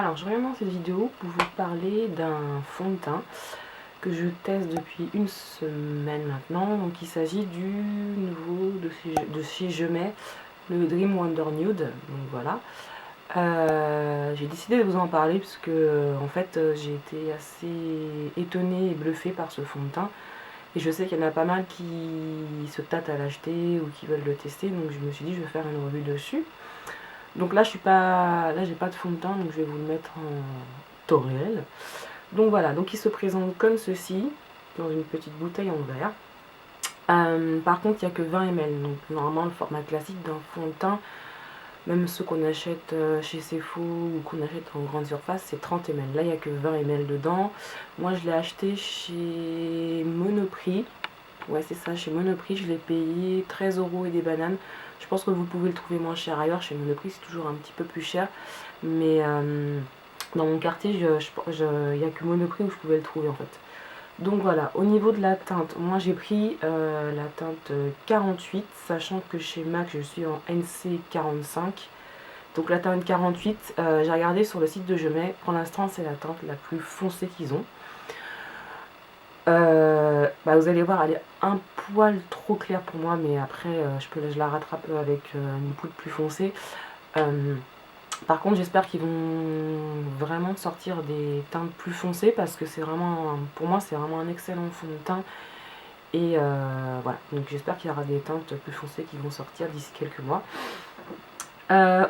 Alors je reviens dans cette vidéo pour vous parler d'un fond de teint que je teste depuis une semaine maintenant. Donc il s'agit du nouveau de chez Gemay, le Dream Wonder Nude. Donc voilà. J'ai décidé de vous en parler parce que en fait j'ai été assez étonnée et bluffée par ce fond de teint. Et je sais qu'il y en a pas mal qui se tâtent à l'acheter ou qui veulent le tester, donc je me suis dit je vais faire une revue dessus. Donc là j'ai pas de fond de teint, donc je vais vous le mettre en temps réel. Donc voilà, donc il se présente comme ceci, dans une petite bouteille en verre. Par contre il n'y a que 20 ml, donc normalement le format classique d'un fond de teint, même ceux qu'on achète chez Sephora ou qu'on achète en grande surface, c'est 30 ml. Là il n'y a que 20 ml dedans. Moi je l'ai acheté chez Monoprix. Ouais c'est ça, chez Monoprix, je l'ai payé 13 € et des bananes. Je pense que vous pouvez le trouver moins cher ailleurs, chez Monoprix c'est toujours un petit peu plus cher. Mais dans mon quartier, il n'y a que Monoprix où je pouvais le trouver en fait. Donc voilà, au niveau de la teinte, moi j'ai pris la teinte 48, sachant que chez MAC je suis en NC 45. Donc la teinte 48, j'ai regardé sur le site de Gemay, pour l'instant c'est la teinte la plus foncée qu'ils ont. Vous allez voir, elle est un poil trop claire pour moi, mais après je la rattrape avec une poudre plus foncée. Par contre j'espère qu'ils vont vraiment sortir des teintes plus foncées parce que c'est vraiment, pour moi c'est vraiment un excellent fond de teint. Et voilà, donc j'espère qu'il y aura des teintes plus foncées qui vont sortir d'ici quelques mois.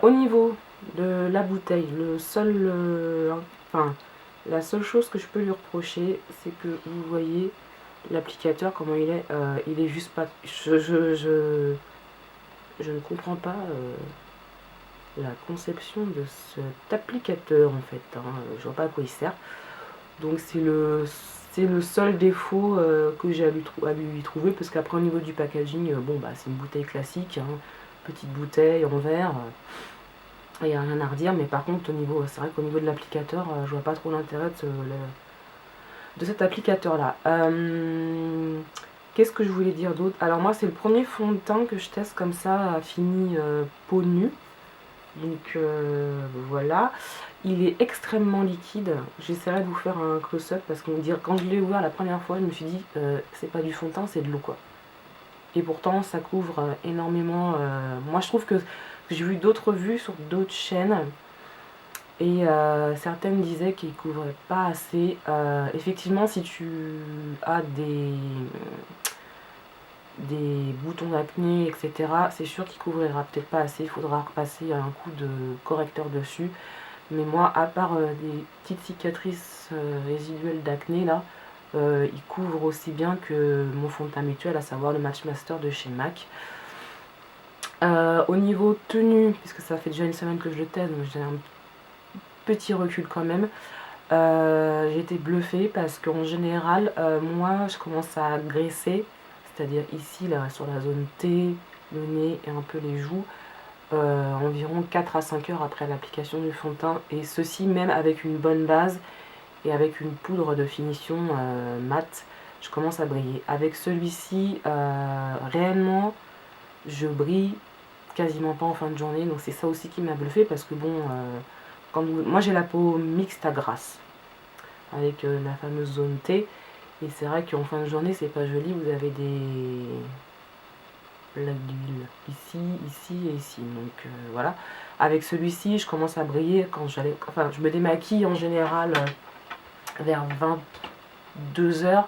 Au niveau de la bouteille, la seule chose que je peux lui reprocher, c'est que vous voyez l'applicateur, comment il est juste pas... Je ne comprends pas la conception de cet applicateur en fait, hein. Je vois pas à quoi il sert. Donc c'est le seul défaut que j'ai à lui trouver, parce qu'après au niveau du packaging, c'est une bouteille classique, hein, petite bouteille en verre. Il n'y a rien à redire, mais par contre c'est vrai qu'au niveau de l'applicateur, je vois pas trop l'intérêt de cet applicateur là. Qu'est-ce que je voulais dire d'autre? Alors moi c'est le premier fond de teint que je teste comme ça, fini peau nue. Donc voilà, il est extrêmement liquide. J'essaierai de vous faire un close-up parce que quand je l'ai ouvert la première fois, je me suis dit c'est pas du fond de teint, c'est de l'eau quoi. Et pourtant ça couvre énormément. Moi je trouve que j'ai vu d'autres vues sur d'autres chaînes et certaines disaient qu'il couvrait pas assez. Effectivement, si tu as des boutons d'acné, etc., c'est sûr qu'il couvrira peut-être pas assez. Il faudra repasser un coup de correcteur dessus. Mais moi, à part des petites cicatrices résiduelles d'acné là, il couvre aussi bien que mon fond de teint habituel, à savoir le Matchmaster de chez MAC. Au niveau tenue, puisque ça fait déjà une semaine que je le teste, donc j'ai un petit recul quand même. J'ai été bluffée parce qu'en général, moi je commence à graisser, c'est-à-dire ici là sur la zone T, le nez et un peu les joues, environ 4 à 5 heures après l'application du fond de teint, et ceci même avec une bonne base et avec une poudre de finition mat, je commence à briller. Avec celui-ci, réellement je brille quasiment pas en fin de journée, donc c'est ça aussi qui m'a bluffé parce que moi j'ai la peau mixte à grasse avec la fameuse zone T, et c'est vrai qu'en fin de journée c'est pas joli, vous avez des plaques d'huile ici, ici et ici, donc voilà. Avec celui-ci je commence à briller quand je me démaquille en général vers 22 h,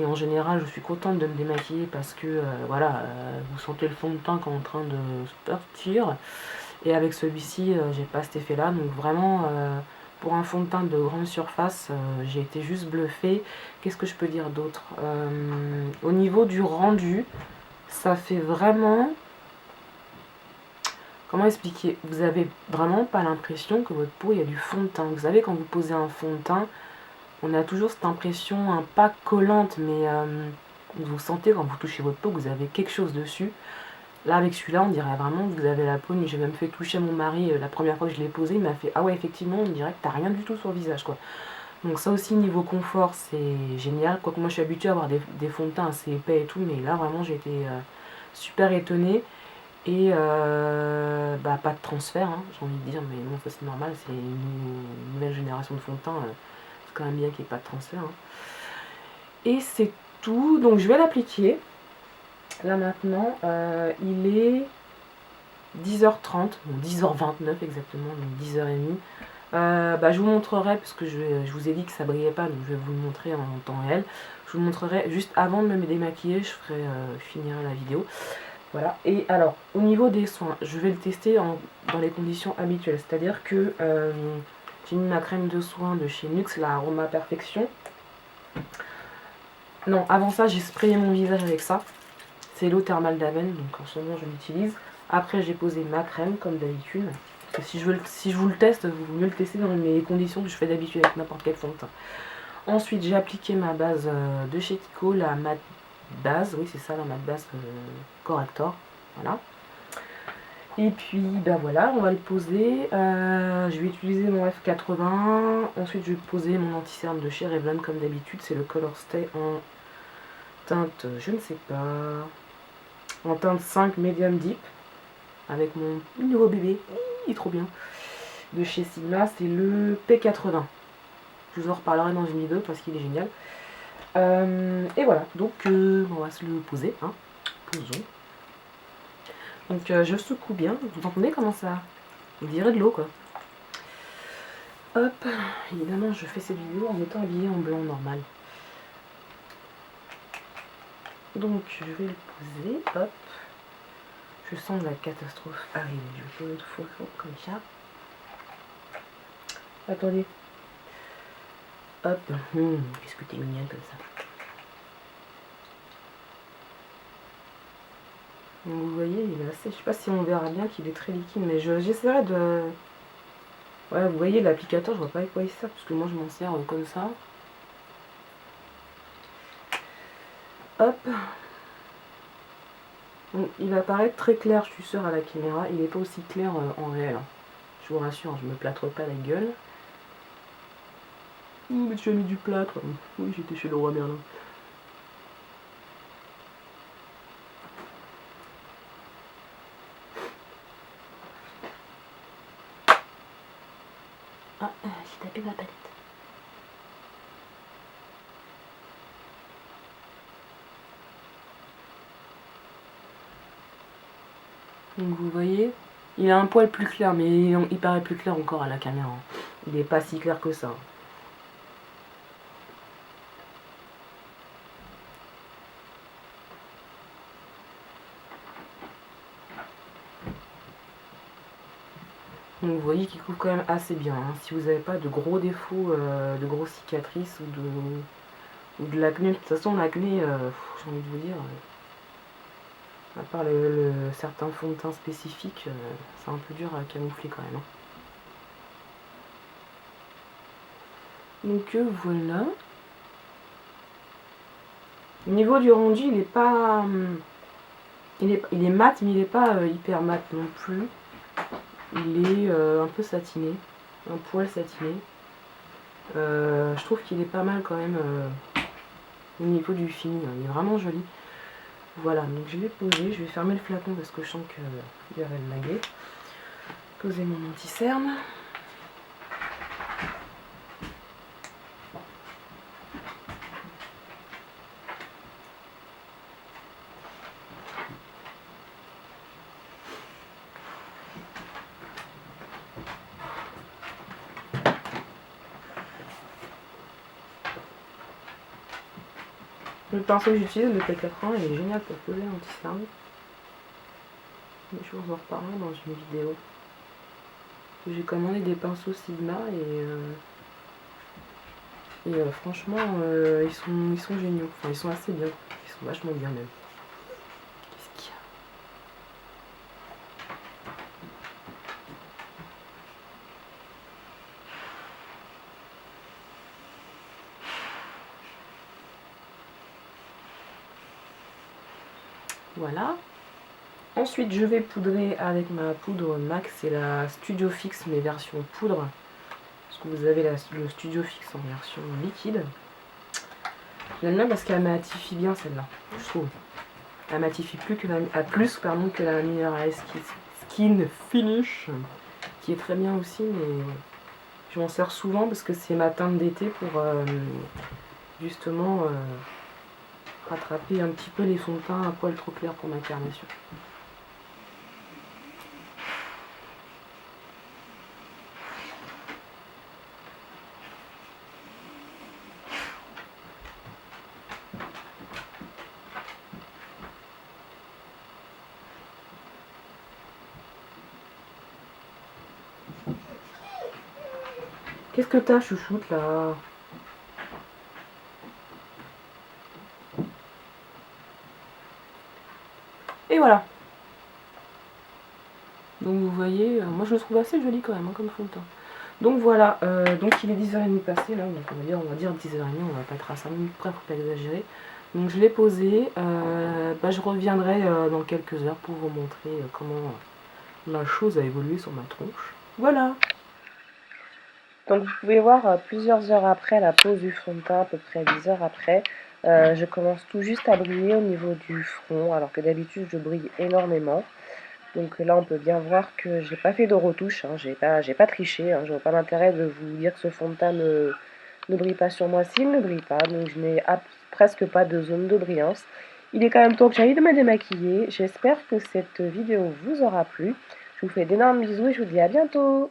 et en général je suis contente de me démaquiller parce que vous sentez le fond de teint quand on est en train de sortir. Et avec celui-ci, j'ai pas cet effet-là. Donc vraiment, pour un fond de teint de grande surface, j'ai été juste bluffée. Qu'est-ce que je peux dire d'autre? Au niveau du rendu, ça fait vraiment... Comment expliquer? Vous avez vraiment pas l'impression que votre peau, il y a du fond de teint. Vous savez, quand vous posez un fond de teint, on a toujours cette impression, pas collante, mais vous sentez quand vous touchez votre peau que vous avez quelque chose dessus. Là avec celui-là on dirait vraiment que vous avez la peau nue. J'ai même fait toucher mon mari la première fois que je l'ai posé, il m'a fait ah ouais effectivement on dirait que t'as rien du tout sur le visage quoi. Donc ça aussi niveau confort c'est génial, quoique moi je suis habituée à avoir des fonds de teint assez épais et tout, mais là vraiment j'ai été super étonnée. Et pas de transfert, hein, j'ai envie de dire, mais bon, ça c'est normal, c'est une nouvelle génération de fond de teint, c'est quand même bien qu'il n'y ait pas de transfert. Hein. Et c'est tout, donc je vais l'appliquer. Là maintenant, il est 10h30, bon, 10h29 exactement, donc 10h30. Je vous montrerai, parce que je vous ai dit que ça brillait pas, donc je vais vous le montrer en temps réel. Je vous le montrerai juste avant de me démaquiller, je ferai finir la vidéo. Voilà, et alors, au niveau des soins, je vais le tester dans les conditions habituelles, c'est-à-dire que j'ai mis ma crème de soin de chez Nuxe, la Aroma Perfection. Non, avant ça, j'ai sprayé mon visage avec ça. C'est l'eau thermale d'Aven, donc en ce moment je l'utilise. Après, j'ai posé ma crème, comme d'habitude. Parce que si je vous le teste, vous mieux le tester dans mes conditions que je fais d'habitude avec n'importe quel fond de teint. Ensuite, j'ai appliqué ma base de chez Kiko, la matte base. Oui, c'est ça, la matte base Corrector. Voilà. Et puis, voilà, on va le poser. Je vais utiliser mon F80. Ensuite, je vais poser mon anti-cerne de chez Revlon, comme d'habitude. C'est le Color Stay en teinte, je ne sais pas, en teinte 5 Medium Deep. Avec mon nouveau bébé, il est trop bien, de chez Sigma, c'est le P80. Je vous en reparlerai dans une vidéo parce qu'il est génial. Et voilà, donc on va se le poser, hein. Posons. Donc je secoue bien, vous entendez comment ça, on dirait de l'eau quoi. Hop, évidemment je fais cette vidéo en étant habillée en blanc normal. Donc je vais le poser, hop. Je sens la catastrophe arriver. Je vais poser le faux comme ça. Attendez. Hop. Qu'est-ce que t'es mignonne comme ça. Donc vous voyez, il est assez. Je sais pas si on verra bien qu'il est très liquide, mais j'essaierai de. Ouais, vous voyez l'applicateur, je vois pas avec quoi il sert, parce que moi je m'en sers comme ça. Hop. Donc, il va paraître très clair, je suis sûre, à la caméra. Il n'est pas aussi clair en réel. Hein. Je vous rassure, je me plâtre pas la gueule. Mais tu as mis du plâtre. Oui, j'étais chez le roi Merlin. Ah, j'ai tapé ma palette. Donc vous voyez, il a un poil plus clair, mais il paraît plus clair encore à la caméra. Il n'est pas si clair que ça. Donc vous voyez qu'il couvre quand même assez bien. Hein. Si vous n'avez pas de gros défauts, de grosses cicatrices ou de l'acné, de toute façon l'acné, j'ai envie de vous dire, à part certains fonds de teint spécifiques, c'est un peu dur à camoufler quand même. Hein. Donc voilà. Au niveau du rendu, il est pas... il est mat, mais il n'est pas hyper mat non plus. Il est un peu satiné, un poil satiné. Je trouve qu'il est pas mal quand même au niveau du fini, hein. Il est vraiment joli. Voilà, donc je vais poser, je vais fermer le flacon parce que je sens qu'il va le laguer. Poser mon anti-cerne. Le pinceau que j'utilise, le P80, il est génial pour poser l'anti-cerne. Mais je vous en reparlerai dans une vidéo. J'ai commandé des pinceaux Sigma et franchement, ils sont géniaux. Enfin, ils sont assez bien. Ils sont vachement bien même. Qu'est-ce qu'il y a ? Voilà. Ensuite, je vais poudrer avec ma poudre MAC. C'est la Studio Fix, mais version poudre. Parce que vous avez le Studio Fix en version liquide. J'aime bien parce qu'elle matifie bien celle-là, je trouve. Elle matifie plus que plus pardon, que la Mineral Skin Finish, qui est très bien aussi, mais je m'en sers souvent parce que c'est ma teinte d'été pour justement rattraper un petit peu les fonds de teint à poil trop clair pour ma carnation. Qu'est-ce que t'as, chouchoute, là? Et voilà. Donc vous voyez, moi je le trouve assez joli quand même, hein, comme fond de teint. Donc voilà, donc il est 10h30 passé, là, donc on va dire 10h30, on va pas être à 5 minutes près, faut pas exagérer. Donc je l'ai posé, je reviendrai dans quelques heures pour vous montrer comment la chose a évolué sur ma tronche. Voilà. Donc vous pouvez voir plusieurs heures après la pose du fond de teint, à peu près 10 heures après, je commence tout juste à briller au niveau du front, alors que d'habitude je brille énormément. Donc là on peut bien voir que j'ai pas fait de retouche, hein, j'ai pas triché, hein, je vois pas l'intérêt de vous dire que ce fond de teint ne brille pas sur moi s'il ne brille pas, donc je n'ai presque pas de zone de brillance. Il est quand même temps que j'aille me démaquiller, j'espère que cette vidéo vous aura plu, je vous fais d'énormes bisous et je vous dis à bientôt.